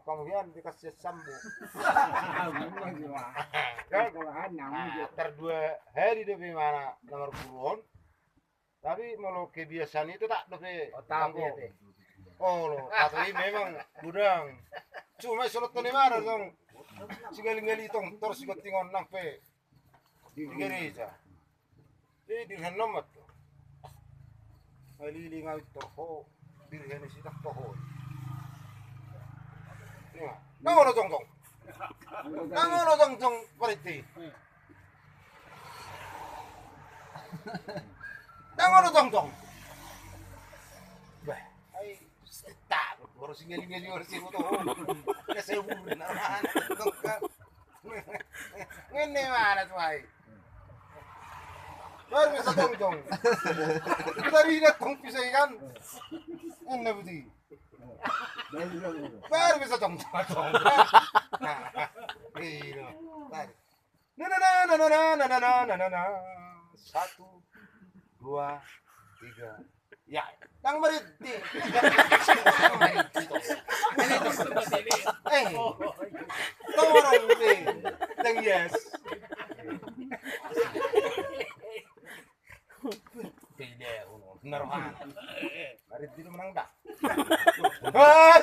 kemudian dikasih sambu. Terdua hari dia mana nomor buron. Tapi kalau kebiasaan itu tak lebih tangguh. Oh loh, tapi memang gudang. Cuma surat ni mana dong? Sigaling-gali tong terus ikut tingon nampe di gereja. Jadi dihanam tu. Kali ngawit torho, dirhen si tak torho. Nangono jong-jong. Nangono jong-jong pariti. Nangono jong-jong. Bah, ay tak baru singali-ngali orang sini tu. Kasi bulan naman tong ka. Ngene mana tu ay. Baru bisa jong-jong. Dari na tong pisay kan. Ngene budi. Baru bisa jong-jong. Iya. Na. 1, 2, 3. Ya, tang mariti. Tolong deh. Tang yes. Tidak, naruhan. Mariti itu menang dah.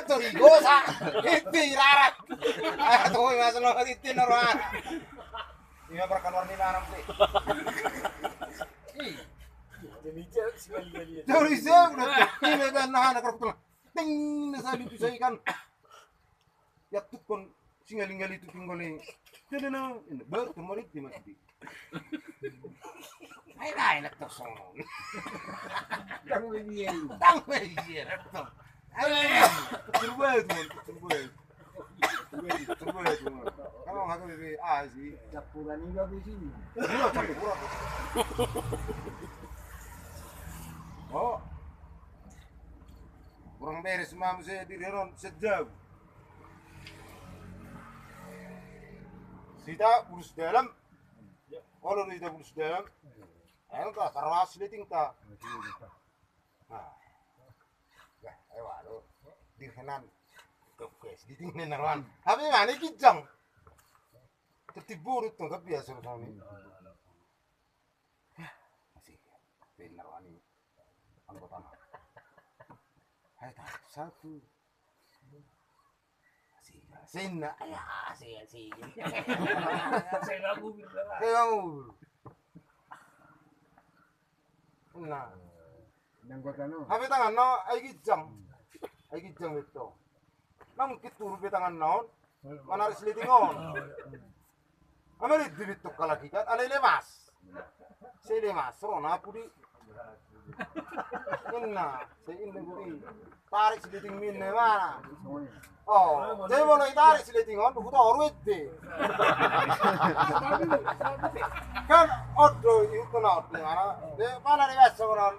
Tuh gosa. Itu rarat. Tuh masalah mariti naruhan. Ini berkeluar ni naram sih. Jauh isep, ini kan anak kerupuk, ting, nasi itu saya kan, ya tuh kon singaling-gali itu tinggalin, jadi no, ini baru kemarin di masjid. Ay, nak tosong. Tang media, tuh. Ay, terbuat. Kalau nggak kebebe, sih. Capuran ini bagus sini. Capuran. Oh, kurang beres mam saya di renon sejam. Sita urus dalam, kalau tidak urus dalam, ayo tak terwas leting tak. Nah, ayo lo di renon, kepes di tinggi naruan. Tapi mana kijang? Tertidur itu nggak biasa orang ini. Masih benar orang ini. Anggota mana? Hai tak satu. Sina, ayah, sih. Saya ragu. Nah, Anggota no. tapi tangan no, ay gijang itu. Nang kituru be tangan no, mana harus litingon. Amari dilituk kalaki kan, alay lemas. Saya lemas, rona pudi. Inna, saya ini budi. Tarik seliting minne mana? Oh, saya mau tarik selitingon, buku tuh orwet deh. Kan, odo itu naut di mana? Dia mana nih biasa orang?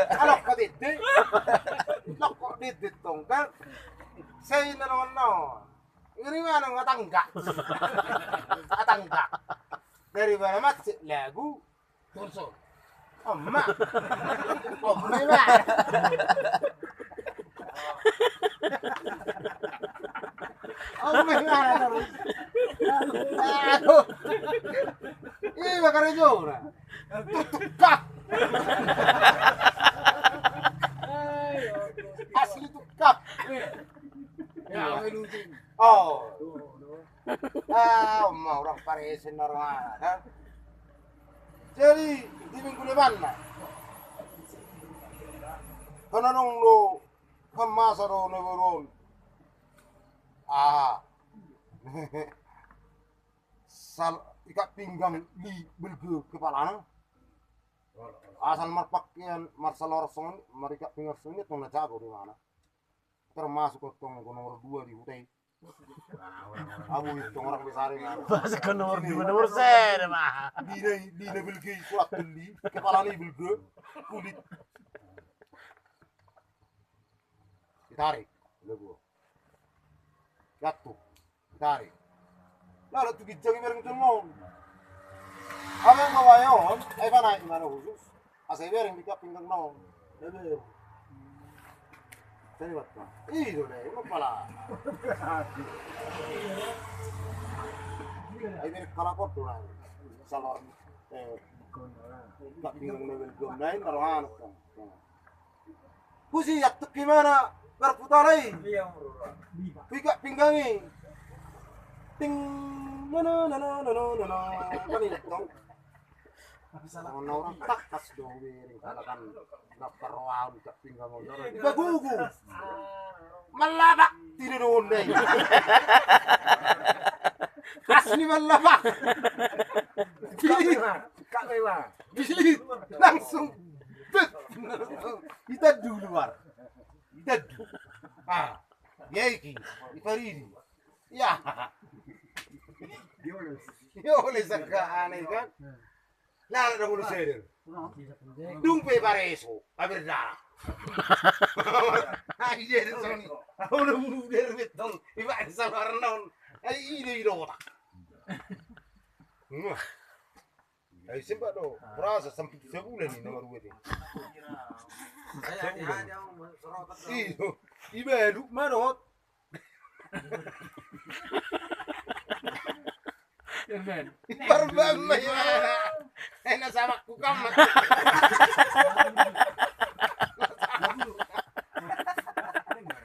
Kalau kau titik, kok titik dong kan? Saya ini non. Ini mana nggak tanggak? Dari mana masih lagu turso. 엄마. 엄마. Omega terus. Aduh. Ini bakar jora. Tukak. Asli tukak. Ya, meluncing. Oh. Omah orang Paresin normal kan. Jadi di minggu depan lah. Karena nong lo kemasa lo neberon. Sal ikat pinggang di belge kepala. Asal marpakian marsal orsong mereka pinggir sini tong jago di mana. Termasuk tong nomor 2 di Hutai. Abu itu orang besar kan. Masuk ke nomor sen mah. Di belge kuat beli kepala ni belge kulit. Ditarik, lego. Jatuh, ditarik. Lalu tu kijang bareng tulong. Apa yang ngawayon? Ay pa na imano khusus. Asay bareng di pinggang no. Lebe. Sani batta. Iyo deh, mau pala. Ay ben kala ko tuh lah. Salon tak bingung level gomnain taruhan. Kusi yatuk gimana? Berputalai. Pika pinggangi. Ting no. Kan ini dong. Orang tak kas dong ini kan daftar round tak pinggang orang. Bagugu. Malabak tidak dondeng. Asli malabak. Kak Lewa. Pilih langsung. Kita dulu luar. Kita dulu. Ah, ya iki. Ifaridi. Ya. Dia oleh saka aneh kan. Lah ada mulu seder. Dumpe pareso, aberda. Ai jadi soni. Udah mulu der beton. Iba sabar non. Ai ide ora. Ai sempat do. Berasa sampai sebulan ini nomor 2 ini. Iyo. Iba lu marot. Perbama ya. Enak sama kukam.